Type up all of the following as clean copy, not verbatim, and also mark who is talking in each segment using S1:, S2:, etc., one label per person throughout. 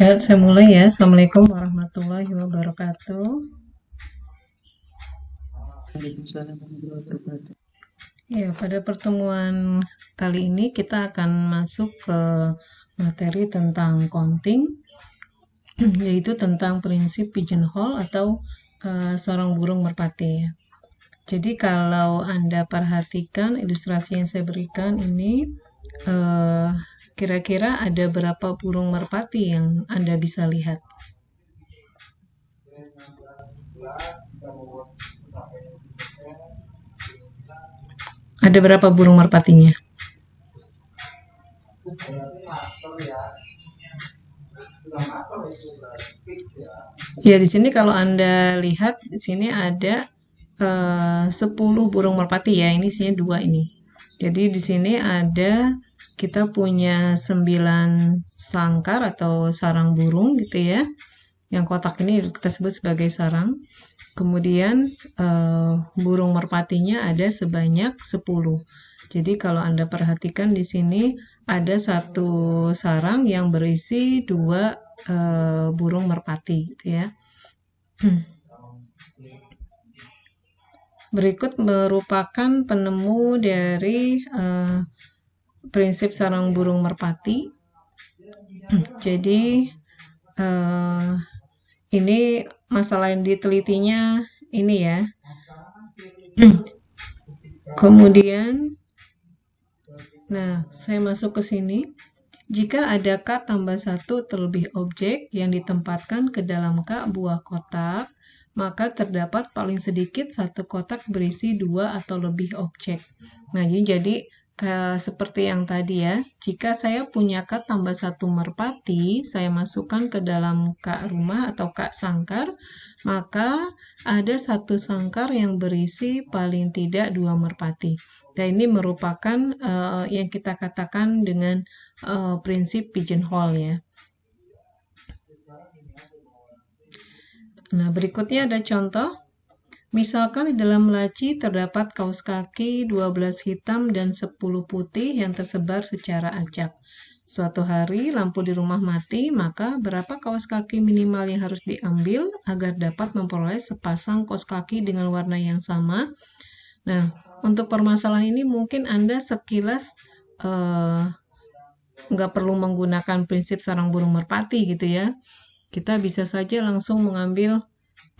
S1: Ya, saya mulai ya. Assalamualaikum warahmatullahi wabarakatuh.
S2: Waalaikumsalam warahmatullahi wabarakatuh.
S1: Ya, pada pertemuan kali ini kita akan masuk ke materi tentang counting, yaitu tentang prinsip pigeonhole atau sarang burung merpati. Jadi kalau Anda perhatikan ilustrasi yang saya berikan ini, eh, kira-kira ada berapa burung merpati yang Anda bisa lihat? Ada berapa burung merpatinya? Ya, di sini kalau Anda lihat, di sini ada 10 burung merpati ya. Ini isinya dua ini. Jadi di sini ada kita punya 9 sangkar atau sarang burung gitu ya. Yang kotak ini kita sebut sebagai sarang. Kemudian burung merpatinya ada sebanyak 10. Jadi kalau Anda perhatikan di sini ada satu sarang yang berisi dua burung merpati gitu ya. Berikut merupakan penemu dari prinsip sarang burung merpati. Jadi ini masalah yang ditelitinya ini ya. Kemudian, nah saya masuk ke sini. Jika ada K tambah 1 terlebih objek yang ditempatkan ke dalam K buah kotak, maka terdapat paling sedikit satu kotak berisi 2 atau lebih objek. Nah, jadi seperti yang tadi ya, jika saya punya K tambah 1 merpati, saya masukkan ke dalam K rumah atau K sangkar, maka ada satu sangkar yang berisi paling tidak 2 merpati. Dan ini merupakan yang kita katakan dengan prinsip pigeonhole ya. Nah, berikutnya ada contoh. Misalkan di dalam laci terdapat kaos kaki 12 hitam dan 10 putih yang tersebar secara acak. Suatu hari lampu di rumah mati, maka berapa kaos kaki minimal yang harus diambil agar dapat memperoleh sepasang kaos kaki dengan warna yang sama? Nah, untuk permasalahan ini mungkin Anda sekilas nggak perlu menggunakan prinsip sarang burung merpati gitu ya. Kita bisa saja langsung mengambil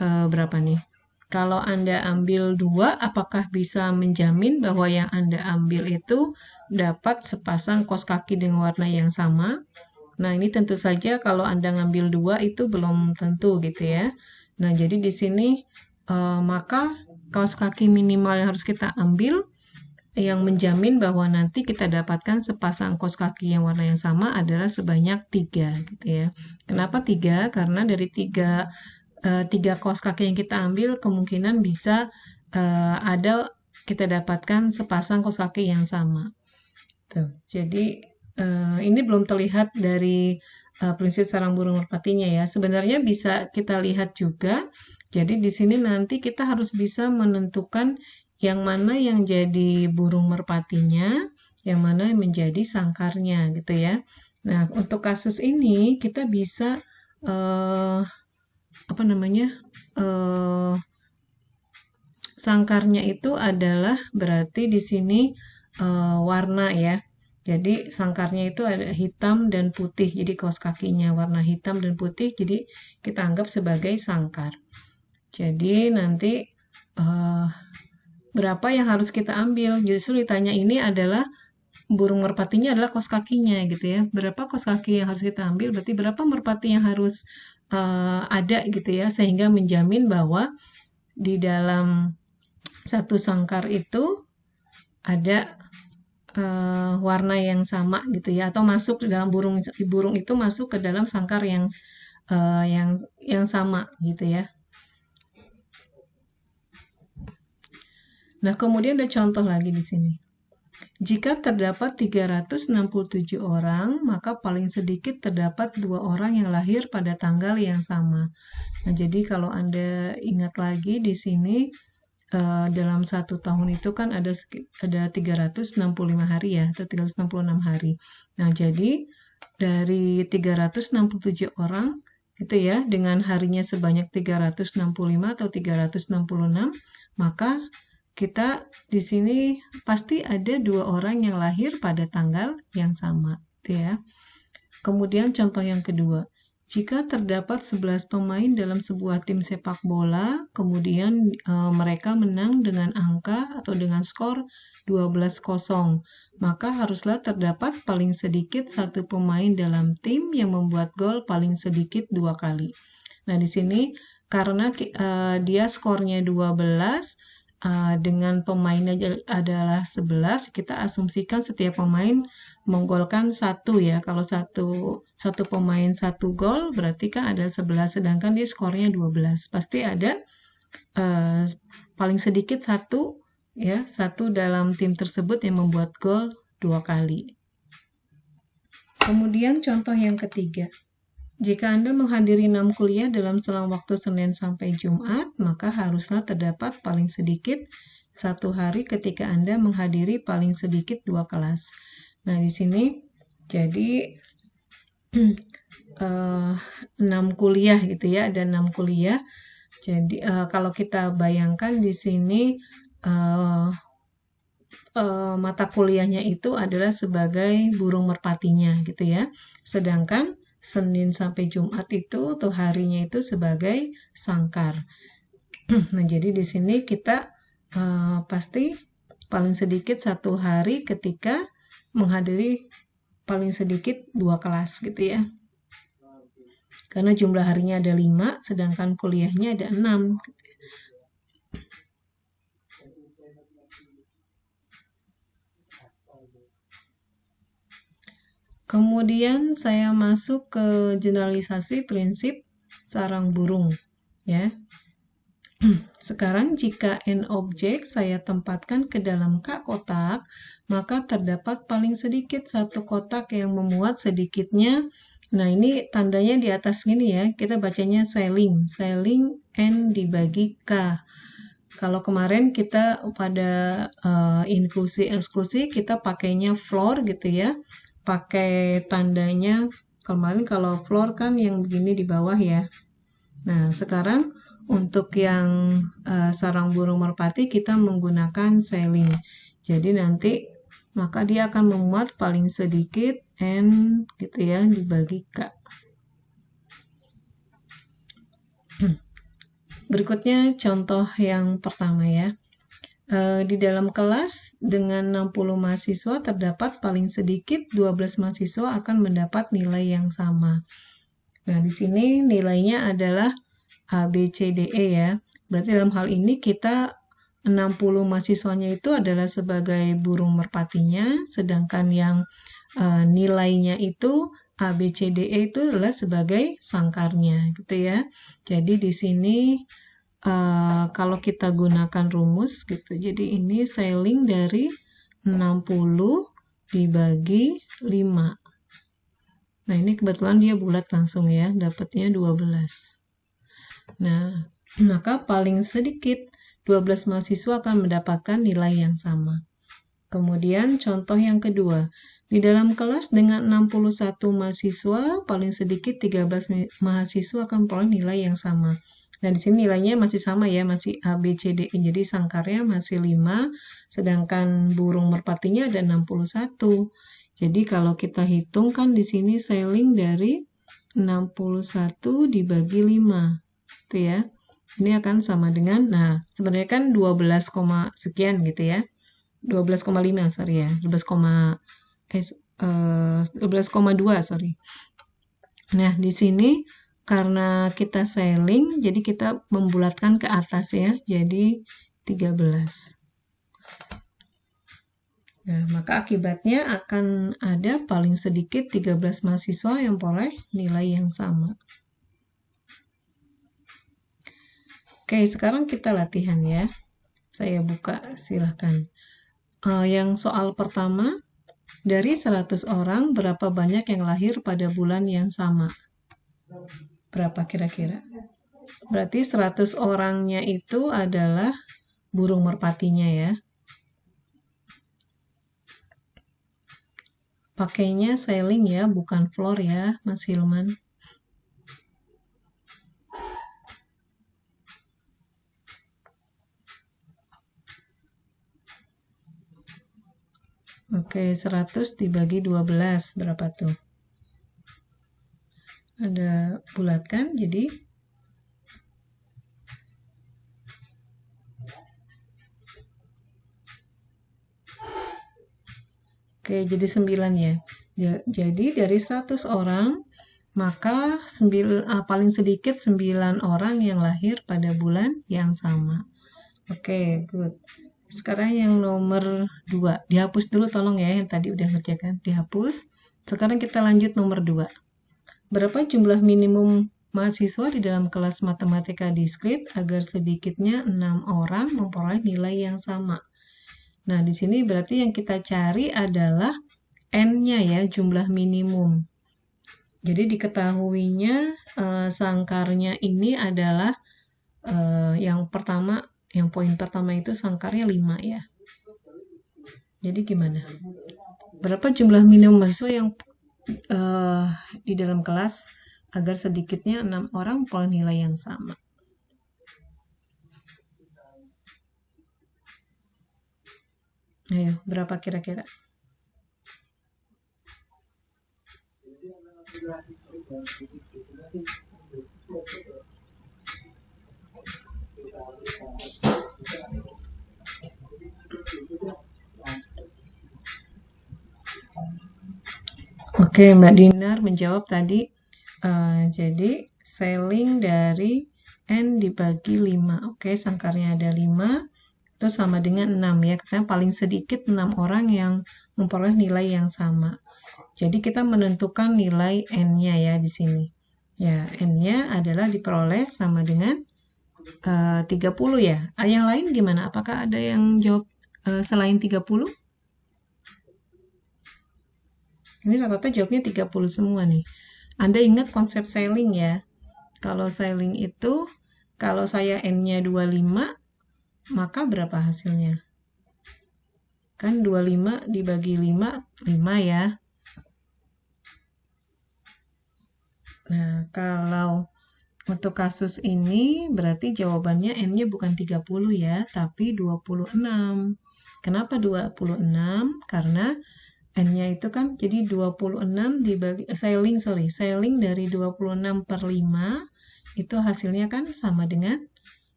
S1: berapa nih? Kalau Anda ambil 2, apakah bisa menjamin bahwa yang Anda ambil itu dapat sepasang kaos kaki dengan warna yang sama? Nah, ini tentu saja kalau Anda ngambil 2 itu belum tentu gitu ya. Nah, jadi di sini maka kaos kaki minimal yang harus kita ambil yang menjamin bahwa nanti kita dapatkan sepasang kaos kaki yang warna yang sama adalah sebanyak 3 gitu ya. Kenapa 3? Karena dari 3 kaos kaki yang kita ambil kemungkinan bisa ada kita dapatkan sepasang kaos kaki yang sama. Tuh. Jadi ini belum terlihat dari prinsip sarang burung merpatinya ya. Sebenarnya bisa kita lihat juga. Jadi di sini nanti kita harus bisa menentukan yang mana yang jadi burung merpatinya, yang mana yang menjadi sangkarnya gitu ya. Nah, untuk kasus ini kita bisa apa namanya? Sangkarnya itu adalah berarti di sini warna ya. Jadi sangkarnya itu ada hitam dan putih. Jadi kaos kakinya warna hitam dan putih. Jadi kita anggap sebagai sangkar. Jadi nanti berapa yang harus kita ambil? Justru ditanya ini adalah burung merpatinya adalah kaos kakinya gitu ya. Berapa kaos kaki yang harus kita ambil? Berarti berapa merpati yang harus ada gitu ya. Sehingga menjamin bahwa di dalam satu sangkar itu ada warna yang sama gitu ya, atau masuk di dalam burung itu masuk ke dalam sangkar yang sama gitu ya. Nah, kemudian ada contoh lagi di sini. Jika terdapat 367 orang, maka paling sedikit terdapat 2 orang yang lahir pada tanggal yang sama. Nah, jadi kalau Anda ingat lagi di sini dalam satu tahun itu kan ada 365 hari ya, atau 366 hari. Nah, jadi dari 367 orang gitu ya, dengan harinya sebanyak 365 atau 366, maka kita di sini pasti ada 2 orang yang lahir pada tanggal yang sama gitu ya. Kemudian contoh yang kedua, jika terdapat 11 pemain dalam sebuah tim sepak bola, kemudian mereka menang dengan angka atau dengan skor 12-0, maka haruslah terdapat paling sedikit satu pemain dalam tim yang membuat gol paling sedikit 2 kali. Nah, di sini karena dia skornya 12, dengan pemainnya adalah 11, kita asumsikan setiap pemain menggolkan 1 ya. Kalau satu pemain 1 gol, berarti kan ada 11, sedangkan dia skornya 12. Pasti ada paling sedikit 1 ya, 1 dalam tim tersebut yang membuat gol 2 kali. Kemudian contoh yang ketiga. Jika Anda menghadiri 6 kuliah dalam selang waktu Senin sampai Jumat, maka haruslah terdapat paling sedikit 1 hari ketika Anda menghadiri paling sedikit 2 kelas. Nah, di sini jadi 6 kuliah gitu ya, ada 6 kuliah. Jadi kalau kita bayangkan di sini mata kuliahnya itu adalah sebagai burung merpatinya gitu ya. Sedangkan Senin sampai Jumat itu atau harinya itu sebagai sangkar. Nah, jadi di sini kita pasti paling sedikit 1 hari ketika menghadiri paling sedikit 2 kelas gitu ya. Karena jumlah harinya ada 5, sedangkan kuliahnya ada 6. Kemudian saya masuk ke generalisasi prinsip sarang burung ya. Sekarang jika n objek saya tempatkan ke dalam K kotak, maka terdapat paling sedikit 1 kotak yang memuat sedikitnya. Nah, ini tandanya di atas gini ya, kita bacanya sailing n dibagi K. Kalau kemarin kita pada inklusi eksklusi kita pakainya floor gitu ya, pakai tandanya kemarin kalau floor kan yang begini di bawah ya. Nah, sekarang untuk yang sarang burung merpati kita menggunakan sailing. Jadi nanti maka dia akan memuat paling sedikit n gitu ya dibagi K. Berikutnya contoh yang pertama ya. Di dalam kelas dengan 60 mahasiswa terdapat paling sedikit 12 mahasiswa akan mendapat nilai yang sama. Nah, di sini nilainya adalah A, B, C, D, E ya. Berarti dalam hal ini kita 60 mahasiswanya itu adalah sebagai burung merpatinya, sedangkan yang nilainya itu A, B, C, D, E itu adalah sebagai sangkarnya gitu ya. Jadi di sini kalau kita gunakan rumus gitu, jadi ini sailing dari 60 dibagi 5. Nah, ini kebetulan dia bulat langsung ya, dapatnya 12. Nah, maka paling sedikit 12 mahasiswa akan mendapatkan nilai yang sama. Kemudian contoh yang kedua, di dalam kelas dengan 61 mahasiswa, paling sedikit 13 mahasiswa akan memperoleh nilai yang sama. Nah, di sini nilainya masih sama ya, masih A, B, C, D, E. Jadi sangkarnya masih 5, sedangkan burung merpatinya ada 61. Jadi kalau kita hitung kan di sini sailing dari 61 dibagi 5. Itu ya. Ini akan sama dengan, nah sebenarnya kan 12, sekian gitu ya. 12,5 sorry ya. 12,2 sorry. Nah, di sini karena kita sailing, jadi kita membulatkan ke atas ya, jadi 13. Nah, maka akibatnya akan ada paling sedikit 13 mahasiswa yang memperoleh nilai yang sama. Oke, sekarang kita latihan ya. Saya buka, silahkan. Yang soal pertama, dari 100 orang, berapa banyak yang lahir pada bulan yang sama? Berapa kira-kira? Berarti 100 orangnya itu adalah burung merpatinya ya. Pakainya sailing ya, bukan floor ya, Mas Hilman. Oke, 100 dibagi 12, berapa tuh? Ada bulat kan, jadi oke, jadi 9 ya. Jadi dari 100 orang, maka paling sedikit 9 orang yang lahir pada bulan yang sama. Oke, good. Sekarang yang nomor 2. Dihapus dulu tolong ya, yang tadi udah ngerjakan. Dihapus. Sekarang kita lanjut nomor 2. Berapa jumlah minimum mahasiswa di dalam kelas matematika diskrit agar sedikitnya 6 orang memperoleh nilai yang sama? Nah, di sini berarti yang kita cari adalah N-nya ya, jumlah minimum. Jadi diketahuinya sangkarnya ini adalah yang pertama, yang poin pertama itu sangkarnya 5 ya. Jadi gimana? Berapa jumlah minimum mahasiswa yang di dalam kelas agar sedikitnya 6 orang memperoleh nilai yang sama? Ayo, berapa kira-kira? Oke, Mbak Dinar menjawab tadi, jadi sailing dari N dibagi 5. Oke, sangkarnya ada 5, itu sama dengan 6 ya. Karena paling sedikit 6 orang yang memperoleh nilai yang sama. Jadi kita menentukan nilai N-nya ya di sini. Ya, N-nya adalah diperoleh sama dengan 30 ya. Yang lain gimana? Apakah ada yang jawab selain 30? Ini rata-rata jawabnya 30 semua nih. Anda ingat konsep sailing ya? Kalau sailing itu, kalau saya N-nya 25, maka berapa hasilnya? Kan 25 dibagi 5, 5 ya. Nah, kalau untuk kasus ini berarti jawabannya N-nya bukan 30 ya, tapi 26. Kenapa 26? Karena N-nya itu kan jadi 26 dibagi sailing dari 26 per 5 itu hasilnya kan sama dengan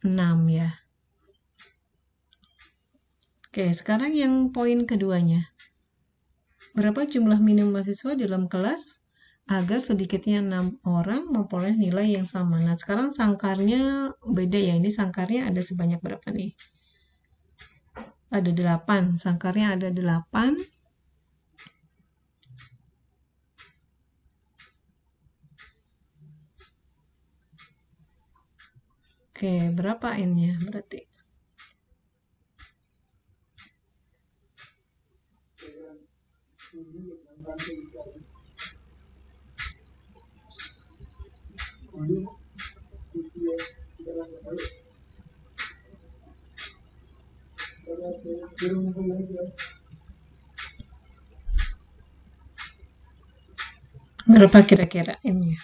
S1: 6 ya. Oke, sekarang yang poin keduanya. Berapa jumlah minimum mahasiswa dalam kelas agar sedikitnya 6 orang memperoleh nilai yang sama? Nah, sekarang sangkarnya beda ya. Ini sangkarnya ada sebanyak berapa nih? Ada 8. Sangkarnya ada 8. Oke, berapa N-nya berarti? Berapa kira-kira N-nya?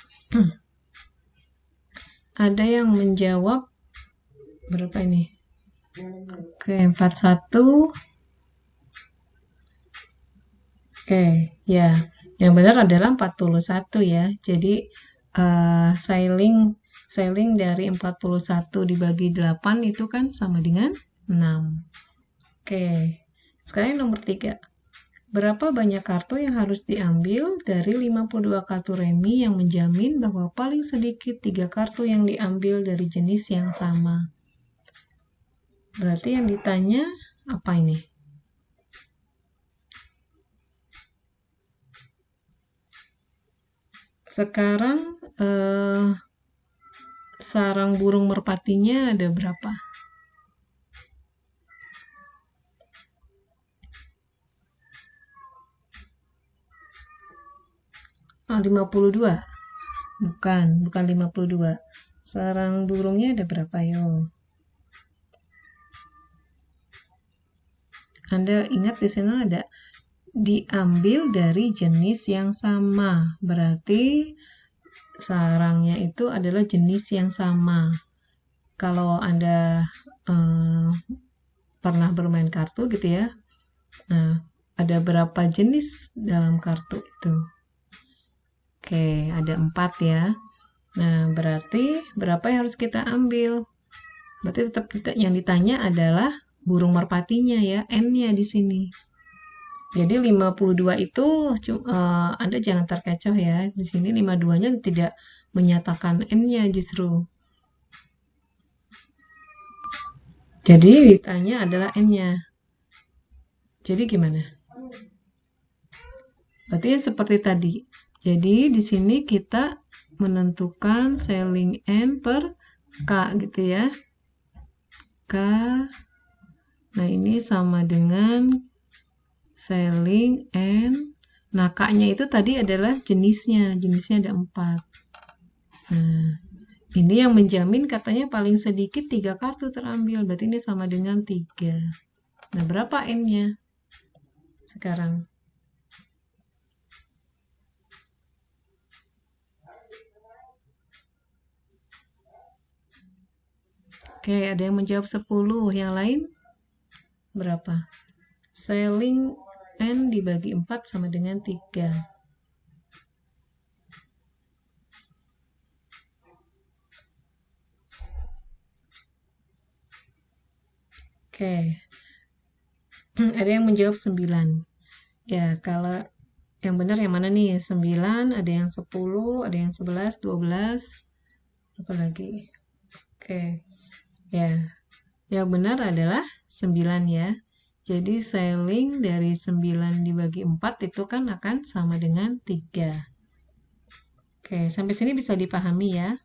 S1: Ada yang menjawab berapa ini? Oke, 41. Oke, ya. Yang benar adalah 41 ya. Jadi sailing dari 41 dibagi 8 itu kan sama dengan 6. Oke. Sekarang nomor 3. Berapa banyak kartu yang harus diambil dari 52 kartu remi yang menjamin bahwa paling sedikit 3 kartu yang diambil dari jenis yang sama? Berarti yang ditanya apa ini? Sekarang sarang burung merpatinya ada berapa? 52. Bukan 52. Sarang burungnya ada berapa yo? Anda ingat di sana ada diambil dari jenis yang sama. Berarti sarangnya itu adalah jenis yang sama. Kalau Anda pernah bermain kartu gitu ya, nah, ada berapa jenis dalam kartu itu? Oke, ada 4 ya. Nah, berarti berapa yang harus kita ambil? Berarti tetap yang ditanya adalah burung merpatinya ya, N-nya di sini. Jadi 52 itu Anda jangan terkecoh ya. Di sini 52-nya tidak menyatakan N-nya justru. Jadi ditanya adalah N-nya. Jadi gimana? Berarti yang seperti tadi. Jadi di sini kita menentukan selling N per K gitu ya. K. Nah, ini sama dengan selling N. Nah, K-nya itu tadi adalah jenisnya. Jenisnya ada 4. Nah, ini yang menjamin katanya paling sedikit 3 kartu terambil. Berarti ini sama dengan 3. Nah, berapa N-nya sekarang? Oke, ada yang menjawab 10. Yang lain berapa? Selling N dibagi 4 sama dengan 3. Oke. Ada yang menjawab 9. Ya, kalau yang benar yang mana nih? 9, ada yang 10, ada yang 11, 12. Apa lagi? Oke. Ya. Yang benar adalah 9 ya. Jadi selling dari 9 dibagi 4 itu kan akan sama dengan 3. Oke, sampai sini bisa dipahami ya.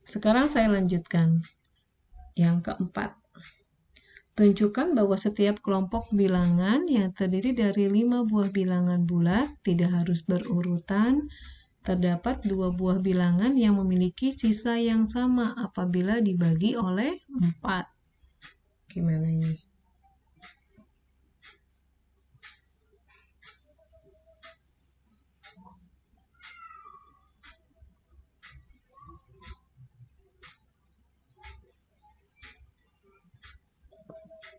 S1: Sekarang saya lanjutkan. Yang keempat. Tunjukkan bahwa setiap kelompok bilangan yang terdiri dari 5 buah bilangan bulat tidak harus berurutan. Terdapat 2 buah bilangan yang memiliki sisa yang sama apabila dibagi oleh 4. Gimana ini?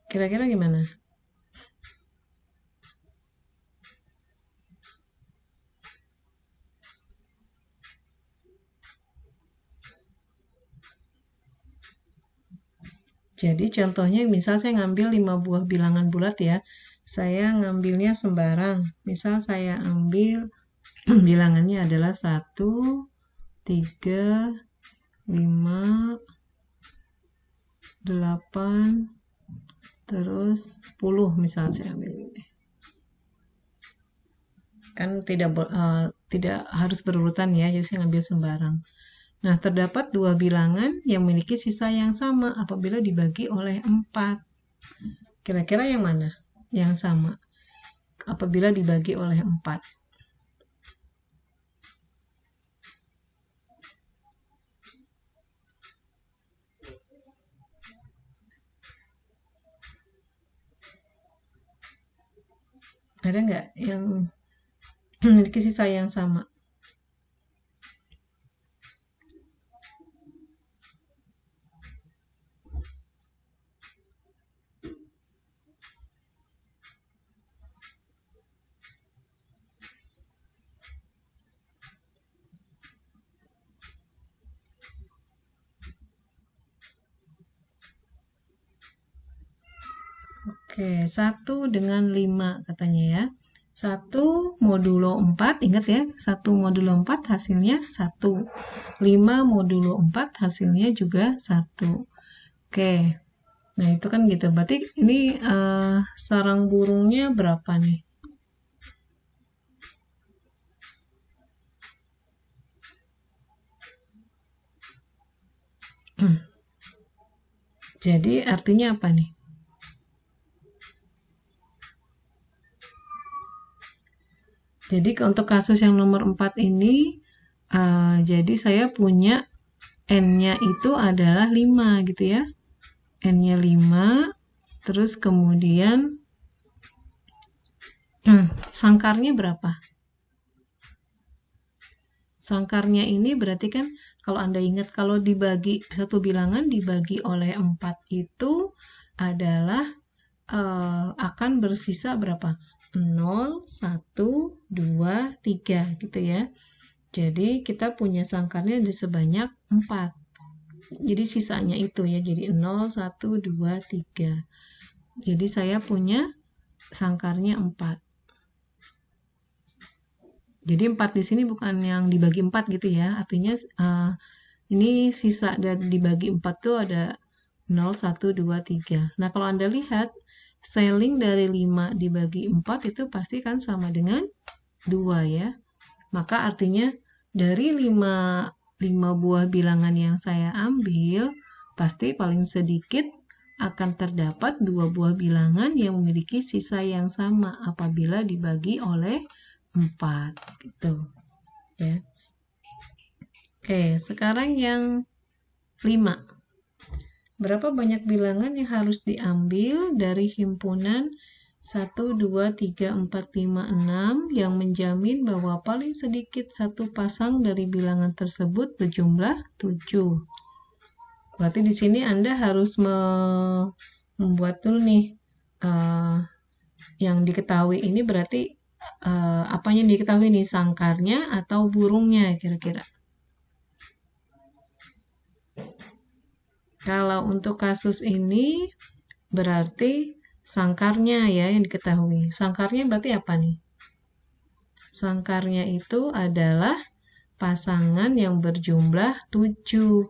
S1: Kira-kira gimana? Jadi contohnya misal saya ngambil 5 buah bilangan bulat ya. Saya ngambilnya sembarang. Misal saya ambil bilangannya adalah 1, 3, 5, 8, terus 10 misal saya ambil ini. Kan tidak harus berurutan ya, jadi saya ngambil sembarang. Nah, terdapat 2 bilangan yang memiliki sisa yang sama apabila dibagi oleh 4. Kira-kira yang mana? Yang sama. Apabila dibagi oleh 4. Ada nggak yang memiliki sisa yang sama? Oke, 1 dengan 5 katanya ya. 1 modulo 4, ingat ya, 1 modulo 4 hasilnya 1. 5 modulo 4 hasilnya juga 1. Oke, nah itu kan gitu. Berarti ini sarang burungnya berapa nih? Jadi artinya apa nih? Jadi untuk kasus yang nomor 4 ini, jadi saya punya N-nya itu adalah 5 gitu ya. N-nya 5, terus kemudian Sangkarnya berapa? Sangkarnya ini berarti kan kalau Anda ingat kalau dibagi satu bilangan dibagi oleh 4 itu adalah akan bersisa berapa? 0, 1, 2, 3 gitu ya. Jadi kita punya sangkarnya ada sebanyak 4. Jadi sisanya itu ya, jadi 0, 1, 2, 3. Jadi saya punya sangkarnya 4. Jadi 4 di sini bukan yang dibagi 4 gitu ya. Artinya ini sisa dan dibagi 4 tuh ada 0, 1, 2, 3. Nah, kalau Anda lihat selling dari 5 dibagi 4 itu pasti kan sama dengan 2 ya. Maka artinya dari 5 buah bilangan yang saya ambil, pasti paling sedikit akan terdapat 2 buah bilangan yang memiliki sisa yang sama apabila dibagi oleh 4 gitu ya. Oke, sekarang yang 5. Berapa banyak bilangan yang harus diambil dari himpunan 1, 2, 3, 4, 5, 6 yang menjamin bahwa paling sedikit satu pasang dari bilangan tersebut berjumlah 7. Berarti di sini Anda harus membuat dulu nih yang diketahui ini berarti apanya yang diketahui nih, sangkarnya atau burungnya kira-kira. Kalau untuk kasus ini berarti sangkarnya ya yang diketahui. Sangkarnya berarti apa nih? Sangkarnya itu adalah pasangan yang berjumlah 7.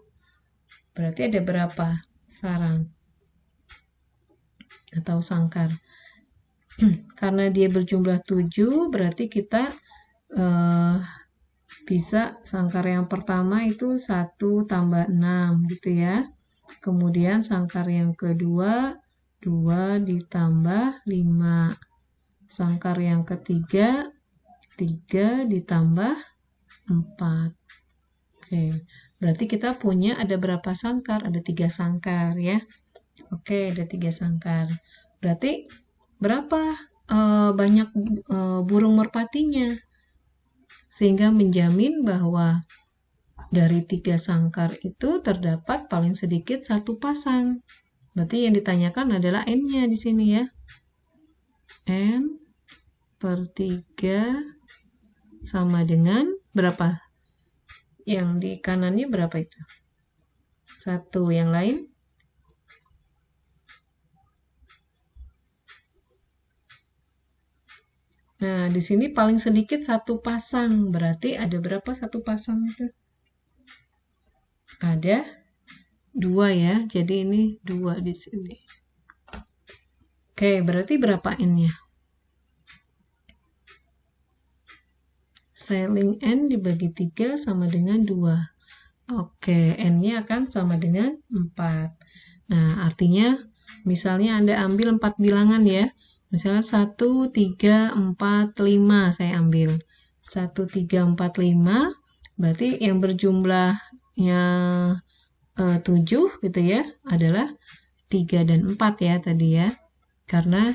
S1: Berarti ada berapa sarang atau sangkar? Karena dia berjumlah 7, berarti kita bisa sangkar yang pertama itu 1 tambah 6 gitu ya. Kemudian sangkar yang kedua 2 ditambah 5. Sangkar yang ketiga 3 ditambah 4. Oke, berarti kita punya ada berapa sangkar? Ada 3 sangkar ya. Oke, ada 3 sangkar. Berarti berapa banyak burung merpatinya? Sehingga menjamin bahwa dari 3 sangkar itu terdapat paling sedikit 1 pasang. Berarti yang ditanyakan adalah N-nya di sini ya. N per 3 sama dengan berapa? Yang di kanannya berapa itu? 1. Yang lain? Nah, di sini paling sedikit 1 pasang. Berarti ada berapa 1 pasang itu? Ada 2 ya. Jadi ini 2 di sini. Oke, berarti berapa N-nya? Selling N dibagi 3 sama dengan 2. Oke, N-nya akan sama dengan 4. Nah, artinya misalnya Anda ambil 4 bilangan ya. Misalnya 1, 3, 4, 5 saya ambil. 1, 3, 4, 5. Berarti yang berjumlahnya 7 gitu ya adalah 3 dan 4 ya tadi ya. Karena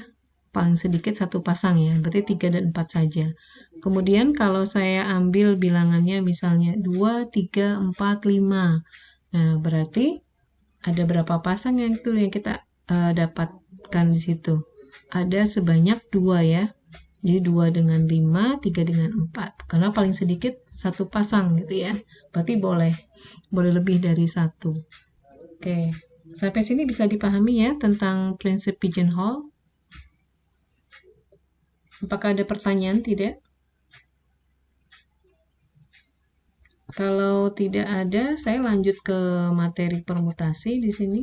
S1: paling sedikit 1 pasang ya. Berarti 3 dan 4 saja. Kemudian kalau saya ambil bilangannya misalnya 2, 3, 4, 5. Nah, berarti ada berapa pasang yang itu yang kita dapatkan di situ? Ada sebanyak 2 ya. Jadi 2 dengan 5, 3 dengan 4. Karena paling sedikit 1 pasang gitu ya. Berarti boleh lebih dari 1. Oke, sampai sini bisa dipahami ya tentang prinsip pigeonhole. Apakah ada pertanyaan? Tidak? Kalau tidak ada, saya lanjut ke materi permutasi di sini.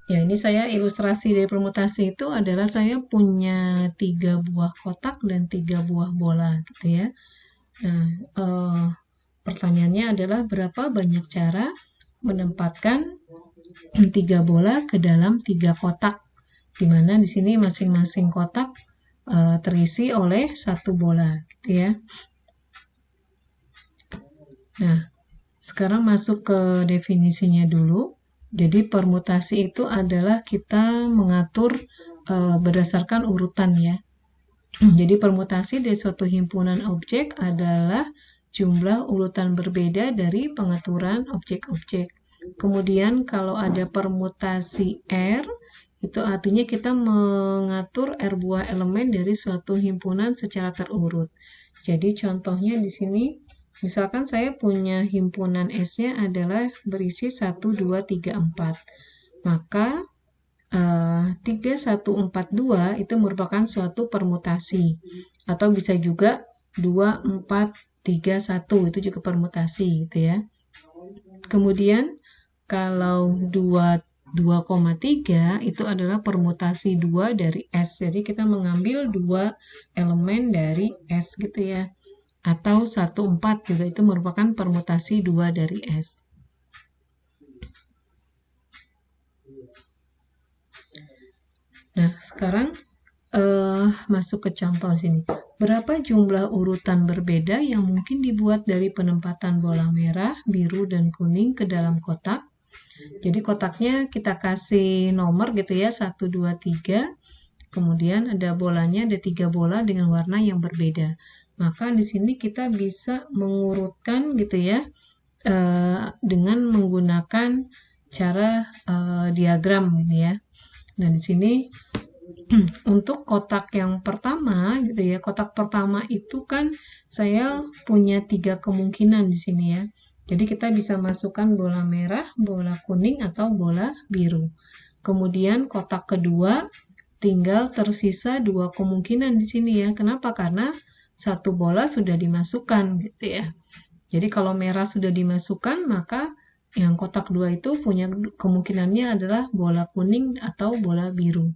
S1: Ya, ini saya ilustrasi dari permutasi itu adalah saya punya 3 buah kotak dan 3 buah bola gitu ya. Nah, pertanyaannya adalah berapa banyak cara menempatkan 3 bola ke dalam 3 kotak, di mana di sini masing-masing kotak terisi oleh 1 bola gitu ya. Nah, sekarang masuk ke definisinya dulu. Jadi permutasi itu adalah kita mengatur berdasarkan urutan ya. Jadi permutasi dari suatu himpunan objek adalah jumlah urutan berbeda dari pengaturan objek-objek. Kemudian kalau ada permutasi R, itu artinya kita mengatur R buah elemen dari suatu himpunan secara terurut. Jadi contohnya di sini, misalkan saya punya himpunan S-nya adalah berisi 1, 2, 3, 4. Maka 3142 itu merupakan suatu permutasi. Atau bisa juga 2431 itu juga permutasi gitu ya. Kemudian kalau 2,3 itu adalah permutasi 2 dari S. Jadi kita mengambil 2 elemen dari S gitu ya. Atau 14 juga itu merupakan permutasi 2 dari S. Nah, sekarang masuk ke contoh sini. Berapa jumlah urutan berbeda yang mungkin dibuat dari penempatan bola merah, biru, dan kuning ke dalam kotak? Jadi kotaknya kita kasih nomor gitu ya, 1, 2, 3. Kemudian ada bolanya, ada 3 bola dengan warna yang berbeda. Maka di sini kita bisa mengurutkan gitu ya, dengan menggunakan cara diagram gitu ya. Nah, di sini untuk kotak yang pertama gitu ya, kotak pertama itu kan saya punya 3 kemungkinan di sini ya. Jadi kita bisa masukkan bola merah, bola kuning, atau bola biru. Kemudian kotak kedua tinggal tersisa 2 kemungkinan di sini ya. Kenapa? Karena 1 bola sudah dimasukkan gitu ya. Jadi kalau merah sudah dimasukkan, maka yang kotak 2 itu punya kemungkinannya adalah bola kuning atau bola biru.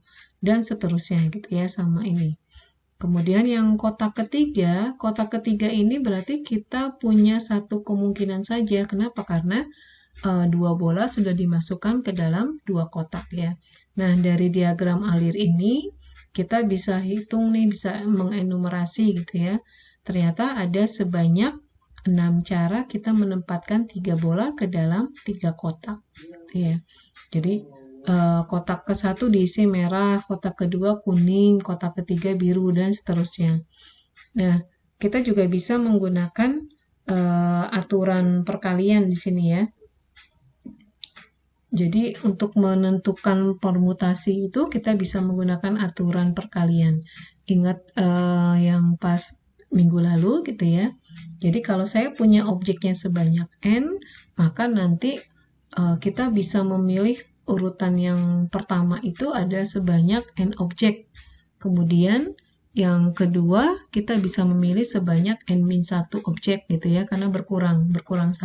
S1: Dan seterusnya gitu ya, sama ini. Kemudian yang kotak ketiga ini berarti kita punya 1 kemungkinan saja. Kenapa? Karena 2 bola sudah dimasukkan ke dalam 2 kotak ya. Nah, dari diagram alir ini kita bisa hitung nih, bisa mengenumerasi gitu ya. Ternyata ada sebanyak 6 cara kita menempatkan 3 bola ke dalam 3 kotak gitu ya. Jadi kotak ke-1 diisi merah, kotak kedua kuning, kotak ketiga biru, dan seterusnya. Nah, kita juga bisa menggunakan aturan perkalian di sini ya. Jadi untuk menentukan permutasi itu kita bisa menggunakan aturan perkalian. Ingat yang pas minggu lalu gitu ya. Jadi kalau saya punya objeknya sebanyak n, maka nanti kita bisa memilih urutan yang pertama itu ada sebanyak n objek. Kemudian yang kedua kita bisa memilih sebanyak n-1 objek gitu ya, karena berkurang 1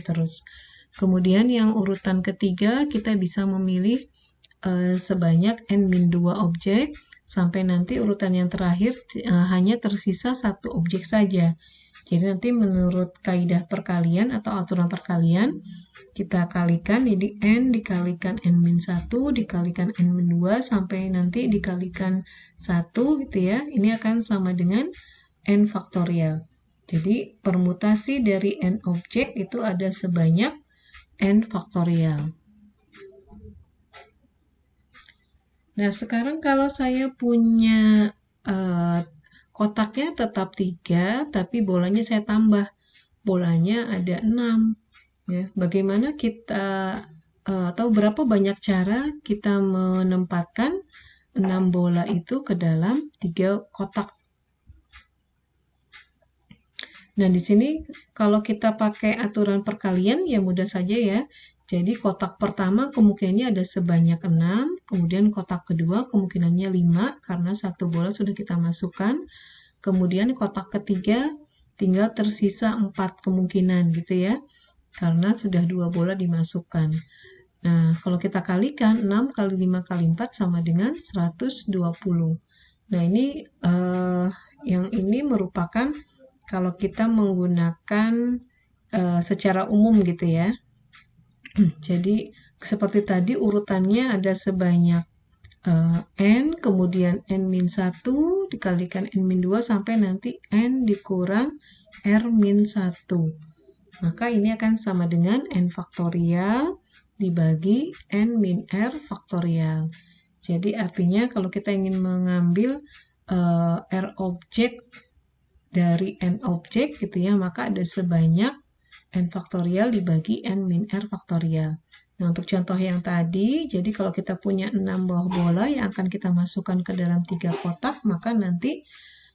S1: terus. Kemudian yang urutan ketiga kita bisa memilih sebanyak n-2 objek, sampai nanti urutan yang terakhir hanya tersisa 1 objek saja. Jadi nanti menurut kaidah perkalian atau aturan perkalian, kita kalikan, jadi n dikalikan n-1 dikalikan n-2 sampai nanti dikalikan 1 gitu ya. Ini akan sama dengan n faktorial. Jadi permutasi dari n objek itu ada sebanyak n faktorial. Nah, sekarang kalau saya punya kotaknya tetap 3, tapi bolanya saya tambah. Bolanya ada 6. Ya, bagaimana kita atau berapa banyak cara kita menempatkan 6 bola itu ke dalam 3 kotak. Nah, di sini kalau kita pakai aturan perkalian ya mudah saja ya. Jadi kotak pertama kemungkinannya ada sebanyak 6, kemudian kotak kedua kemungkinannya 5 karena 1 bola sudah kita masukkan. Kemudian kotak ketiga tinggal tersisa 4 kemungkinan gitu ya, karena sudah 2 bola dimasukkan. Nah, kalau kita kalikan 6 kali 5 kali 4 sama dengan 120. Nah, ini yang ini merupakan kalau kita menggunakan secara umum gitu ya. Jadi seperti tadi urutannya ada sebanyak n, kemudian n-1 dikalikan n-2 sampai nanti n dikurang r-1. Maka ini akan sama dengan n faktorial dibagi N min R faktorial. Jadi artinya kalau kita ingin mengambil R objek dari N objek gitu ya, maka ada sebanyak N faktorial dibagi N min R faktorial. Nah, untuk contoh yang tadi, jadi kalau kita punya 6 buah bola yang akan kita masukkan ke dalam 3 kotak, maka nanti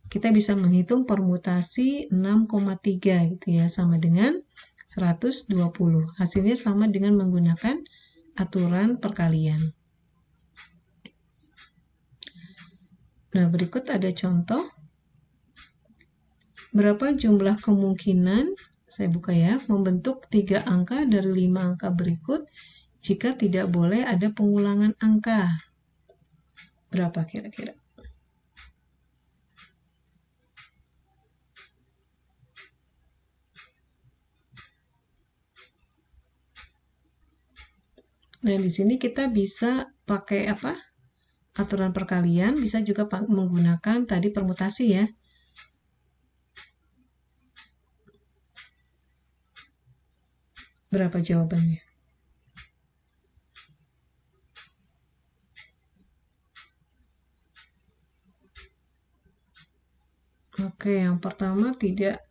S1: kita bisa menghitung permutasi 6,3 gitu ya, sama dengan 120. Hasilnya sama dengan menggunakan aturan perkalian. Nah, berikut ada contoh. Berapa jumlah kemungkinan, saya buka ya, membentuk 3 angka dari 5 angka berikut jika tidak boleh ada pengulangan angka? Berapa kira-kira? Nah, di sini kita bisa pakai apa? Aturan perkalian, bisa juga menggunakan tadi permutasi ya. Berapa jawabannya? Oke, yang pertama tidak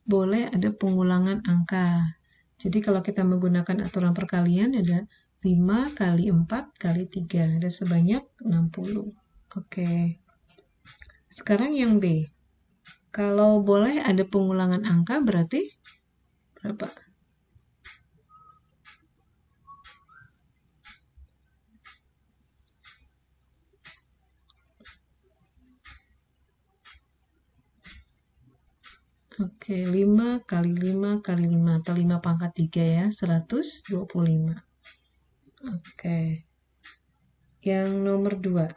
S1: boleh ada pengulangan angka. Jadi kalau kita menggunakan aturan perkalian ada 5 kali 4 kali 3, ada sebanyak 60. Oke. Sekarang yang B. Kalau boleh ada pengulangan angka berarti berapa? Oke, 5 kali 5 kali 5 atau 5 pangkat 3 ya, 125. Oke. Yang nomor 2.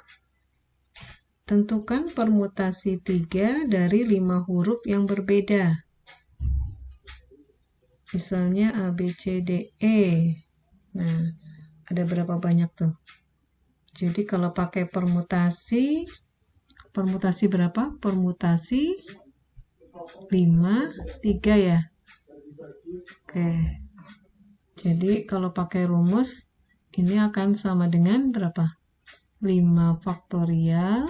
S1: Tentukan permutasi 3 dari 5 huruf yang berbeda. Misalnya A, B, C, D, E. Nah, ada berapa banyak tuh? Jadi kalau pakai permutasi berapa? Permutasi 5, 3 ya. Oke. Jadi kalau pakai rumus, ini akan sama dengan berapa? 5 faktorial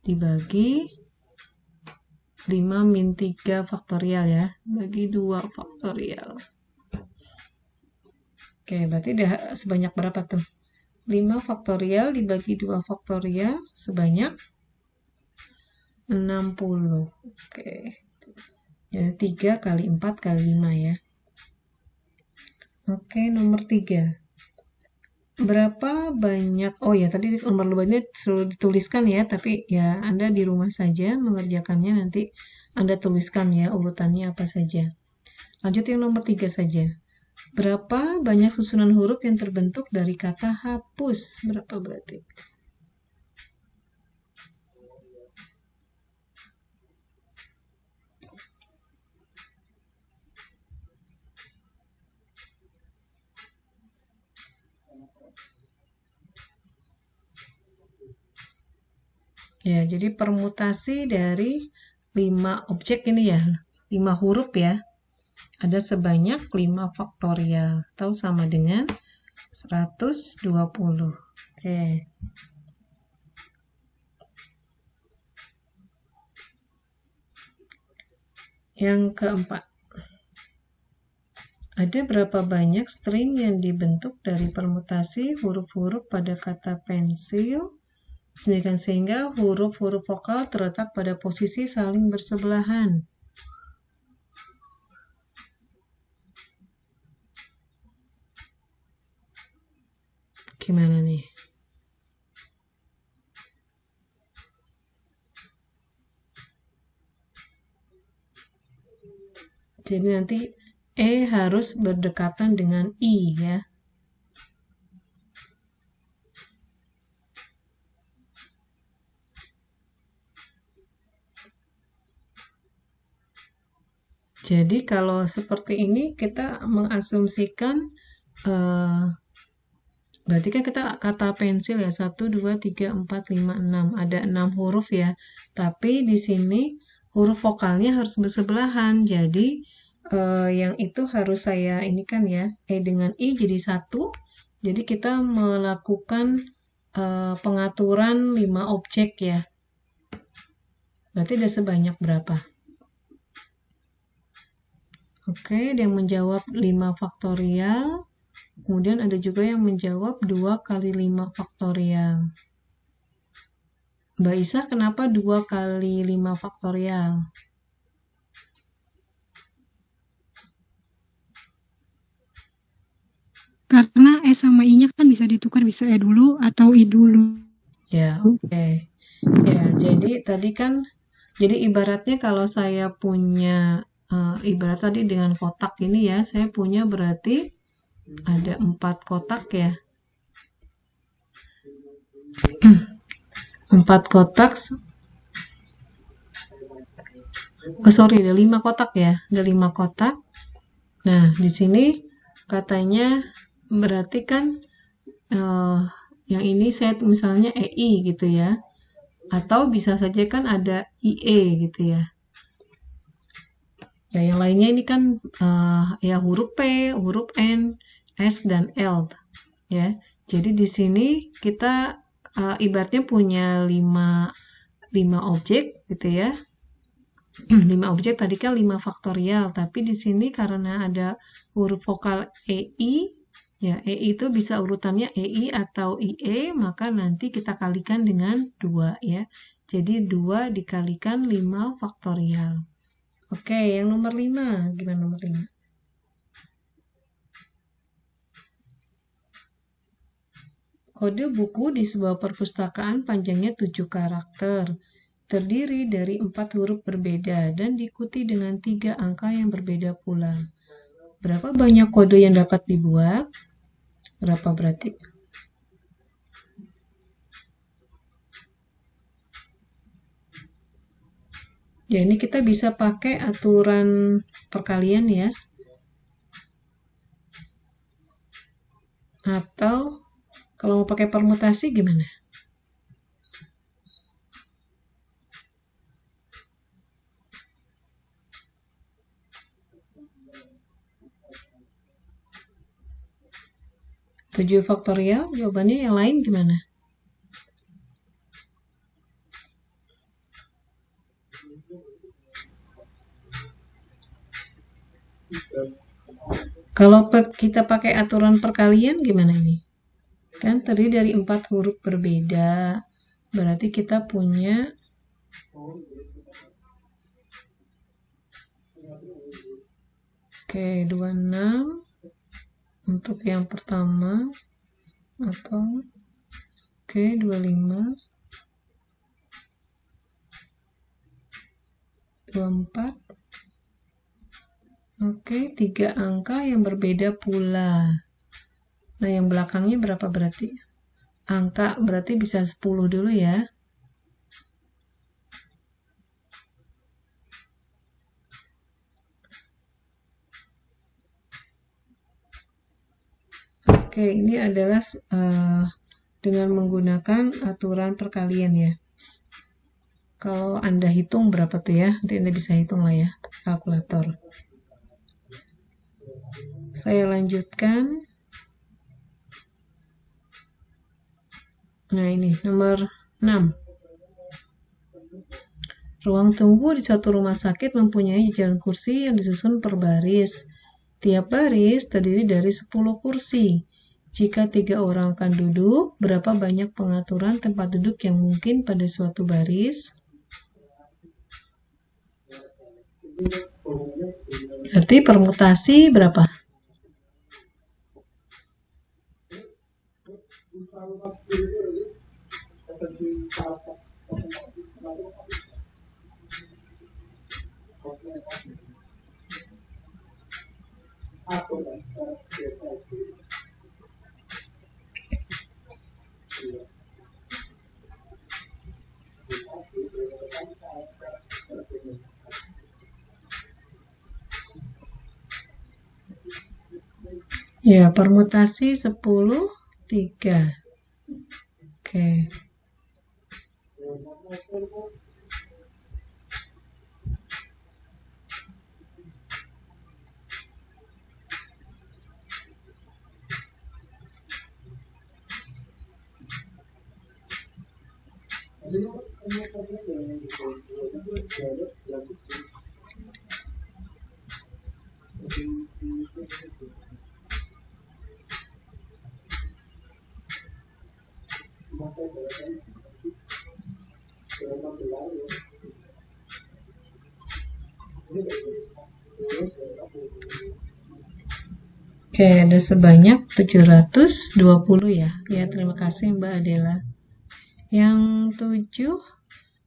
S1: dibagi 5 min 3 faktorial ya, bagi 2 faktorial. Oke, berarti udah sebanyak berapa tuh? 5 faktorial dibagi 2 faktorial sebanyak 60. Oke. Jadi 3 kali 4 kali 5 ya. Oke, nomor 3. Berapa banyak, oh ya tadi nomor lebahnya sudah dituliskan ya, tapi ya Anda di rumah saja mengerjakannya, nanti Anda tuliskan ya urutannya apa saja. Lanjut yang nomor 3 saja. Berapa banyak susunan huruf yang terbentuk dari kata hapus? Berapa berarti? Ya, jadi permutasi dari 5 objek ini ya, 5 huruf ya, ada sebanyak 5 faktorial, atau sama dengan 120. Oke. Yang keempat, ada berapa banyak string yang dibentuk dari permutasi huruf-huruf pada kata pensil, sehingga huruf-huruf vokal terletak pada posisi saling bersebelahan. Gimana nih? Jadi nanti E harus berdekatan dengan I ya. Jadi kalau seperti ini kita mengasumsikan berarti kan kita kata pensil ya, 1, 2, 3, 4, 5, 6. Ada 6 huruf ya. Tapi di sini huruf vokalnya harus bersebelahan. Jadi yang itu harus saya ini kan ya, E dengan I jadi 1, Jadi kita melakukan pengaturan 5 objek ya. Berarti ada sebanyak berapa? Oke, ada yang menjawab 5 faktorial. Kemudian ada juga yang menjawab 2 kali 5 faktorial. Mbak Isa, kenapa 2 kali 5 faktorial?
S3: Karena E sama I-nya kan bisa ditukar, bisa E dulu atau I dulu.
S1: Ya, oke. Ya, jadi tadi kan, jadi ibaratnya kalau saya punya, ibarat tadi dengan kotak ini ya, saya punya berarti ada 4 kotak ya. 4 kotak, sorry, ada 5 kotak ya, ada 5 kotak. Nah, di sini katanya berarti kan yang ini saya misalnya EI gitu ya, atau bisa saja kan ada IE gitu ya. Ya, yang lainnya ini kan ya huruf P, huruf N, S, dan L ya. Jadi di sini kita ibaratnya punya 5 objek gitu ya. 5 objek tadi kan 5 faktorial, tapi di sini karena ada huruf vokal EI, ya EI itu bisa urutannya EI atau IE, maka nanti kita kalikan dengan 2 ya. Jadi 2 dikalikan 5 faktorial. Oke, yang nomor 5, gimana nomor 5? Kode buku di sebuah perpustakaan panjangnya 7 karakter. Terdiri dari 4 huruf berbeda dan diikuti dengan 3 angka yang berbeda pula. Berapa banyak kode yang dapat dibuat? Berapa berarti? Ya, ini kita bisa pakai aturan perkalian ya. Atau kalau mau pakai permutasi gimana? Tujuh faktorial, jawabannya yang lain gimana? Kalau kita pakai aturan perkalian gimana ini? Kan terdiri dari 4 huruf berbeda. Berarti kita punya oke, 26 untuk yang pertama atau oke, 25 24 oke, 3 angka yang berbeda pula. Nah, yang belakangnya berapa berarti? Angka berarti bisa 10 dulu ya. Oke, ini adalah dengan menggunakan aturan perkalian ya. Kalau Anda hitung berapa tuh ya, nanti Anda bisa hitung lah ya, kalkulator. Saya lanjutkan. Nah, ini nomor 6. Ruang tunggu di suatu rumah sakit mempunyai jajaran kursi yang disusun per baris. Tiap baris terdiri dari 10 kursi. Jika 3 orang akan duduk, berapa banyak pengaturan tempat duduk yang mungkin pada suatu baris? Berarti permutasi berapa? Ya, permutasi 10, 3. Oke. Oke, ada sebanyak 720 ya. Ya, terima kasih Mbak Adela. Yang 7,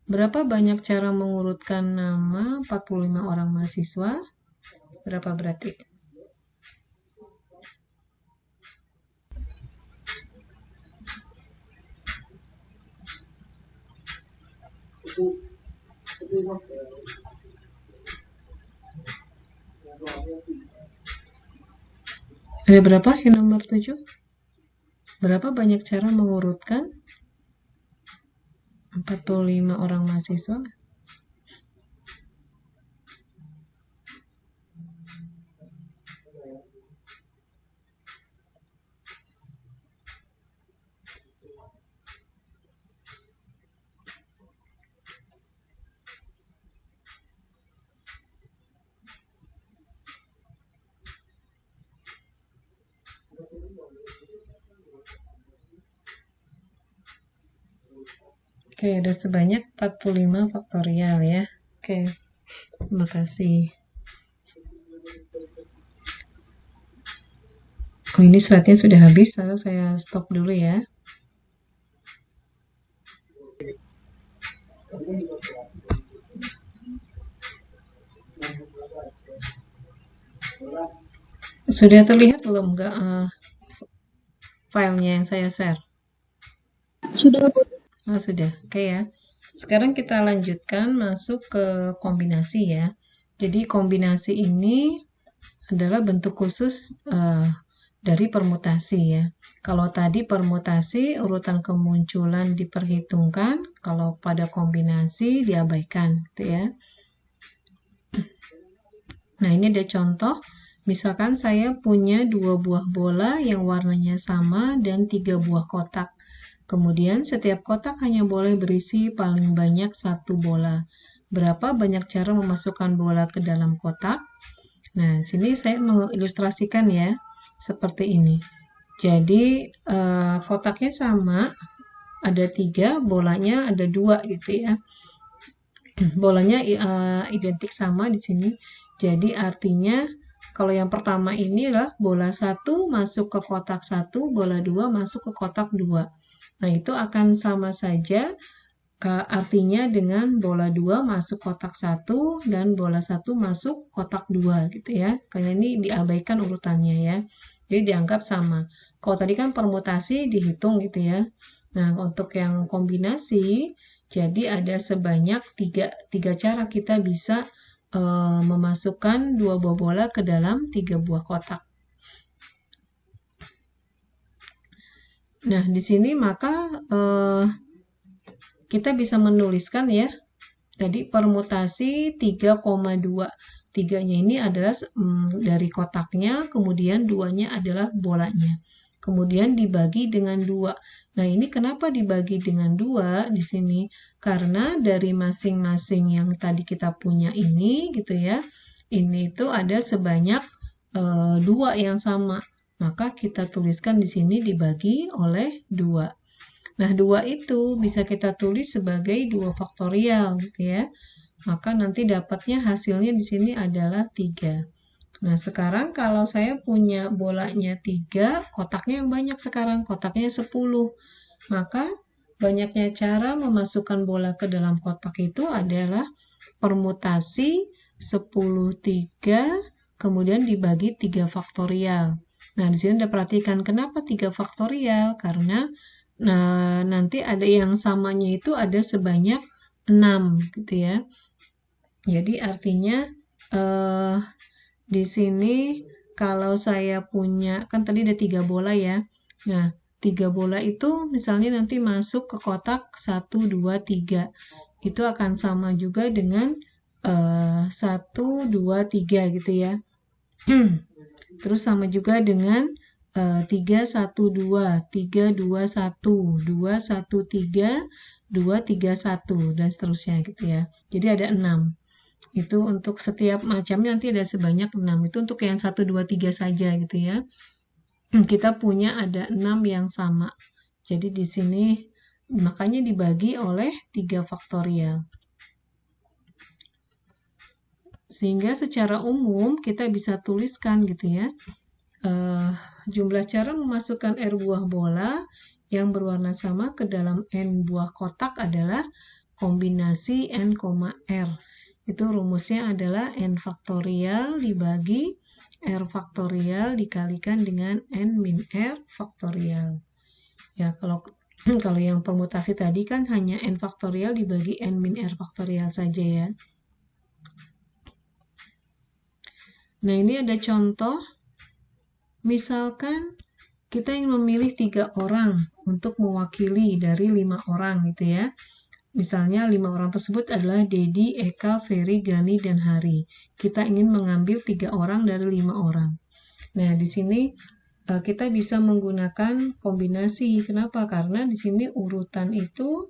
S1: berapa banyak cara mengurutkan nama 45 orang mahasiswa? Berapa berarti? Ada berapa yang nomor 7? Berapa banyak cara mengurutkan 45 orang mahasiswa? Oke, ada sebanyak 45 faktorial ya. Oke, terima kasih. Oh, ini slide-nya sudah habis, saya stop dulu ya. Sudah terlihat belum nggak filenya yang saya share?
S3: Sudah, Bu.
S1: Oh, sudah. Oke ya. Sekarang kita lanjutkan masuk ke kombinasi ya. Jadi kombinasi ini adalah bentuk khusus dari permutasi ya. Kalau tadi permutasi urutan kemunculan diperhitungkan, kalau pada kombinasi diabaikan gitu ya. Nah, ini ada contoh. Misalkan saya punya 2 buah bola yang warnanya sama dan 3 buah kotak. Kemudian setiap kotak hanya boleh berisi paling banyak 1 bola. Berapa banyak cara memasukkan bola ke dalam kotak? Nah, sini saya mengilustrasikan ya, seperti ini. Jadi, kotaknya sama, ada 3, bolanya ada 2 gitu ya. Bolanya identik sama di sini. Jadi artinya kalau yang pertama ini adalah bola 1 masuk ke kotak 1, bola 2 masuk ke kotak 2. Nah, itu akan sama saja artinya dengan bola 2 masuk kotak 1 dan bola 1 masuk kotak 2 gitu ya. Karena ini diabaikan urutannya ya. Jadi dianggap sama. Kalau tadi kan permutasi dihitung gitu ya. Nah, untuk yang kombinasi, jadi ada sebanyak 3 cara kita bisa memasukkan 2 buah bola ke dalam 3 buah kotak. Nah, di sini maka kita bisa menuliskan ya, tadi permutasi 3,2. 3-nya ini adalah dari kotaknya, kemudian 2-nya adalah bolanya. Kemudian dibagi dengan 2. Nah, ini kenapa dibagi dengan 2 di sini? Karena dari masing-masing yang tadi kita punya ini gitu ya, ini itu ada sebanyak 2 yang sama. Maka kita tuliskan di sini dibagi oleh 2. Nah, 2 itu bisa kita tulis sebagai 2 faktorial gitu ya. Maka nanti dapatnya hasilnya di sini adalah 3. Nah, sekarang kalau saya punya bolanya 3, kotaknya yang banyak sekarang, kotaknya 10. Maka banyaknya cara memasukkan bola ke dalam kotak itu adalah permutasi 10 3, kemudian dibagi 3 faktorial. Nah, di sini Anda perhatikan kenapa 3 faktorial? Karena nanti ada yang samanya itu ada sebanyak 6 gitu ya. Jadi artinya di sini kalau saya punya, kan tadi ada 3 bola ya. Nah, 3 bola itu misalnya nanti masuk ke kotak 1, 2, 3. Itu akan sama juga dengan 1, 2, 3 gitu ya. Terus sama juga dengan 3, 1, 2, 3, 2, 1, 2, 1, 3, 2, 3, 1, dan seterusnya gitu ya. Jadi ada 6. Itu untuk setiap macamnya nanti ada sebanyak 6. Itu untuk yang 1, 2, 3 saja gitu ya. Kita punya ada 6 yang sama. Jadi di sini makanya dibagi oleh 3 faktorial. Sehingga secara umum kita bisa tuliskan gitu ya. Jumlah cara memasukkan R buah bola yang berwarna sama ke dalam N buah kotak adalah kombinasi N, R. Itu rumusnya adalah N faktorial dibagi R faktorial dikalikan dengan N min R faktorial. Ya, kalau yang permutasi tadi kan hanya N faktorial dibagi N min R faktorial saja ya. Nah, ini ada contoh. Misalkan kita ingin memilih 3 orang untuk mewakili dari 5 orang gitu ya. Misalnya 5 orang tersebut adalah Dedi, Eka, Ferry, Gani, dan Hari. Kita ingin mengambil 3 orang dari 5 orang. Nah, di sini kita bisa menggunakan kombinasi. Kenapa? Karena di sini urutan itu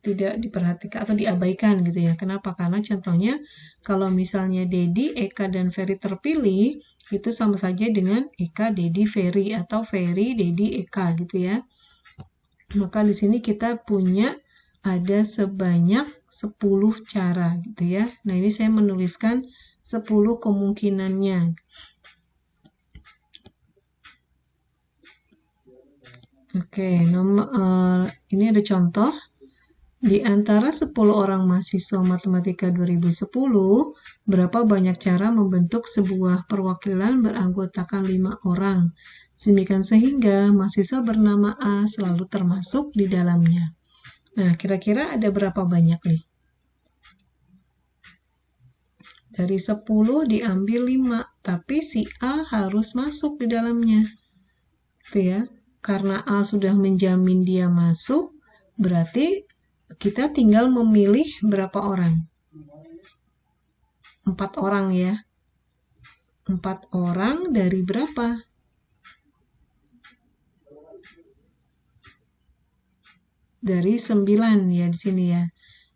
S1: tidak diperhatikan atau diabaikan gitu ya. Kenapa? Karena contohnya kalau misalnya Dedi, Eka, dan Ferry terpilih, itu sama saja dengan Eka, Dedi, Ferry atau Ferry, Dedi, Eka gitu ya. Maka di sini kita punya ada sebanyak 10 cara gitu ya. Nah, ini saya menuliskan 10 kemungkinannya. Oke, ini ada contoh. Di antara 10 orang mahasiswa matematika 2010, berapa banyak cara membentuk sebuah perwakilan beranggotakan 5 orang. Demikian sehingga mahasiswa bernama A selalu termasuk di dalamnya. Nah, kira-kira ada berapa banyak nih? Dari 10 diambil 5, tapi si A harus masuk di dalamnya. Gitu ya. Karena A sudah menjamin dia masuk, berarti kita tinggal memilih berapa orang? 4 orang ya. 4 orang dari berapa? Dari 9 ya di sini ya.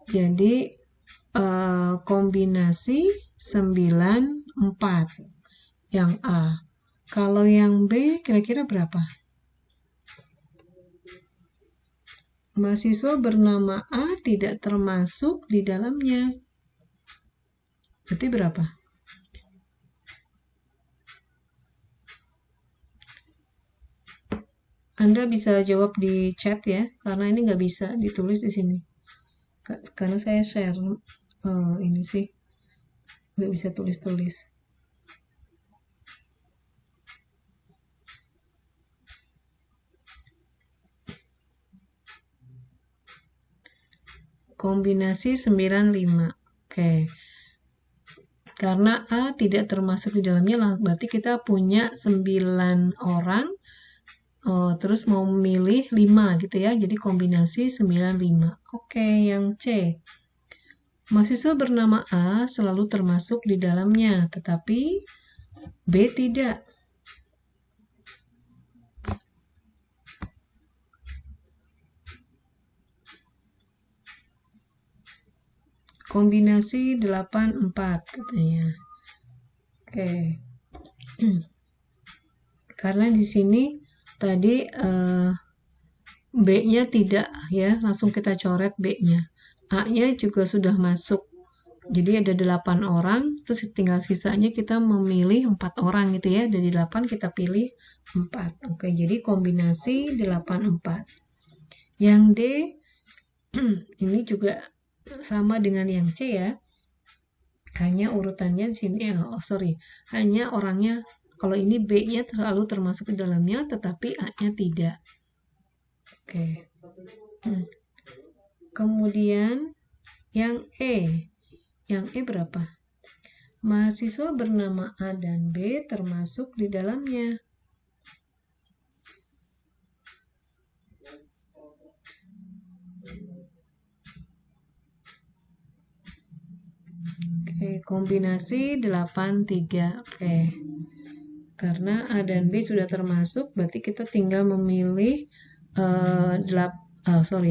S1: Jadi kombinasi 9, 4 yang A. Kalau yang B kira-kira berapa? Mahasiswa bernama A tidak termasuk di dalamnya. Berarti berapa? Anda bisa jawab di chat ya, karena ini nggak bisa ditulis di sini. Karena saya share ini sih, nggak bisa tulis-tulis. Kombinasi 95. Oke. Karena A tidak termasuk di dalamnya, berarti kita punya 9 orang, terus mau memilih 5 gitu ya, jadi kombinasi 95. Oke, yang C. Mahasiswa bernama A selalu termasuk di dalamnya, tetapi B tidak. Kombinasi 84 katanya. Oke. Karena di sini tadi B-nya tidak ya, langsung kita coret B-nya. A-nya juga sudah masuk. Jadi ada 8 orang, terus tinggal sisanya kita memilih 4 orang gitu ya. Dari 8 kita pilih 4. Oke, jadi kombinasi 84. Yang D, ini juga sama dengan yang C ya. Hanya urutannya di sini, hanya orangnya, kalau ini B-nya selalu termasuk di dalamnya, tetapi A-nya tidak. Oke. Kemudian yang E. Yang E berapa? Mahasiswa bernama A dan B termasuk di dalamnya. Oke, kombinasi 83. Oke. Karena A dan B sudah termasuk, berarti kita tinggal memilih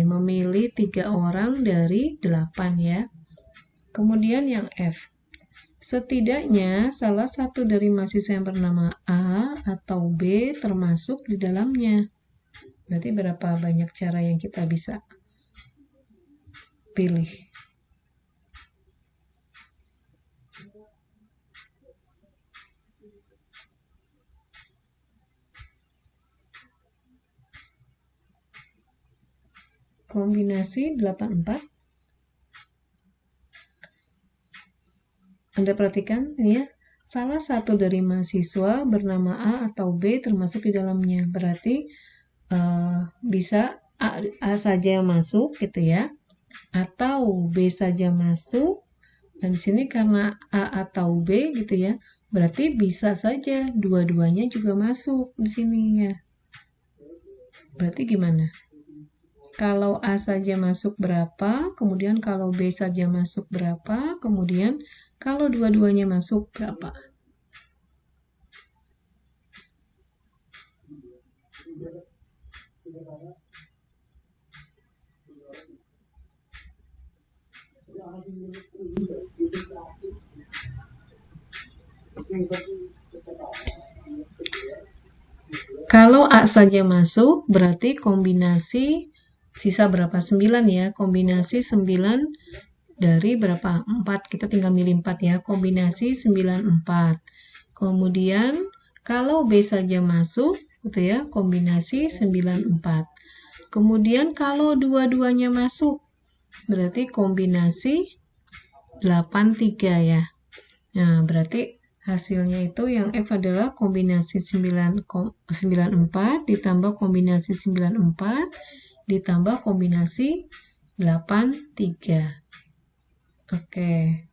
S1: memilih 3 orang dari 8 ya. Kemudian yang F. Setidaknya salah satu dari mahasiswa yang bernama A atau B termasuk di dalamnya. Berarti berapa banyak cara yang kita bisa pilih? Kombinasi 84. Anda perhatikan ini ya, salah satu dari mahasiswa bernama A atau B termasuk di dalamnya. Berarti bisa A saja masuk gitu ya, atau B saja masuk. Dan di sini karena A atau B gitu ya, berarti bisa saja dua-duanya juga masuk di sini ya. Berarti gimana? Kalau A saja masuk berapa, kemudian kalau B saja masuk berapa, kemudian kalau dua-duanya masuk berapa? Kalau A saja masuk, berarti kombinasi sisa berapa? 9 ya. Kombinasi 9 dari berapa? 4. Kita tinggal milih 4 ya. Kombinasi 9, 4. Kemudian, kalau B saja masuk, gitu ya, kombinasi 9, 4. Kemudian, kalau dua-duanya masuk, berarti kombinasi 8, 3 ya. Nah, berarti hasilnya itu yang F adalah kombinasi 94 ditambah kombinasi 94 ditambah kombinasi 83. Oke,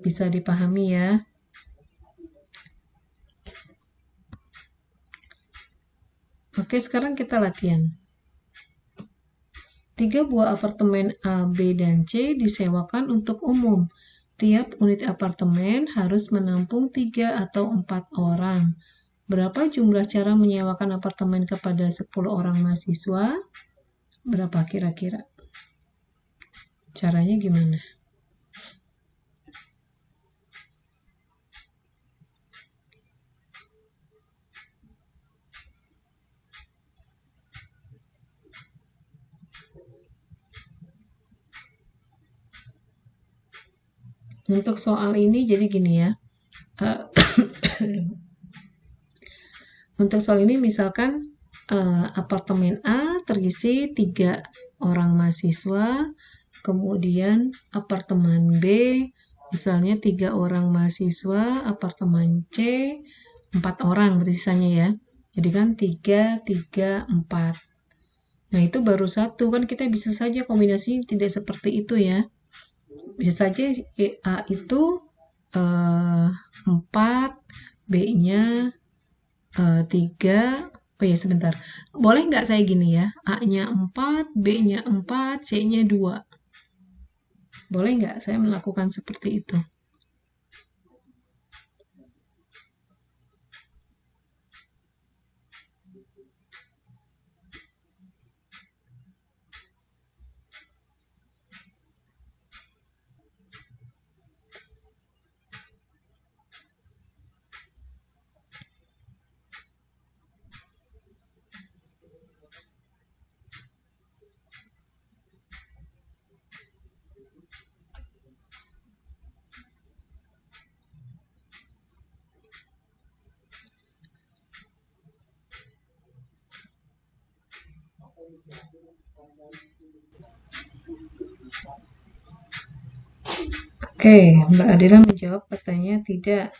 S1: bisa dipahami ya. Oke, sekarang kita latihan. 3 buah apartemen A, B, dan C disewakan untuk umum. Tiap unit apartemen harus menampung 3 atau 4 orang. Berapa jumlah cara menyewakan apartemen kepada 10 orang mahasiswa? Berapa kira-kira? Caranya gimana? Untuk soal ini jadi gini ya. Untuk soal ini misalkan apartemen A terisi 3 orang mahasiswa, kemudian apartemen B misalnya 3 orang mahasiswa, apartemen C 4 orang berarti sisanya ya. Jadi kan 3, 3, 4. Nah itu baru satu, kan kita bisa saja kombinasi tidak seperti itu ya. Bisa saja A itu 4, B-nya 3. Oh ya sebentar, boleh nggak saya gini ya, A-nya 4, B-nya 4, C-nya 2. Boleh nggak saya melakukan seperti itu? Oke, Mbak Adela menjawab katanya tidak,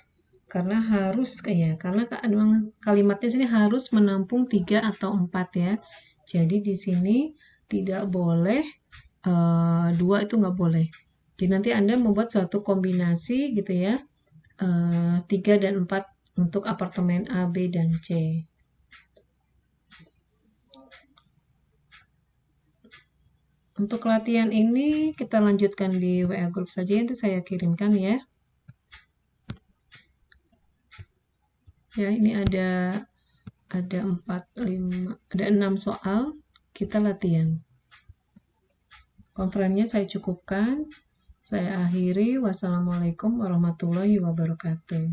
S1: karena harus karena kalimatnya sini harus menampung 3 atau 4 ya. Jadi di sini tidak boleh 2 itu nggak boleh. Jadi nanti Anda membuat suatu kombinasi gitu ya, 3 dan 4 untuk apartemen A, B, dan C. Untuk latihan ini kita lanjutkan di WA Group saja, nanti saya kirimkan ya. Ya, ini ada 6 soal, kita latihan. Konferensinya saya cukupkan. Saya akhiri. Wassalamualaikum warahmatullahi wabarakatuh.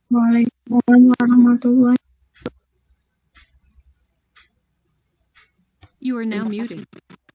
S3: Waalaikumsalam warahmatullahi
S4: You are now muted.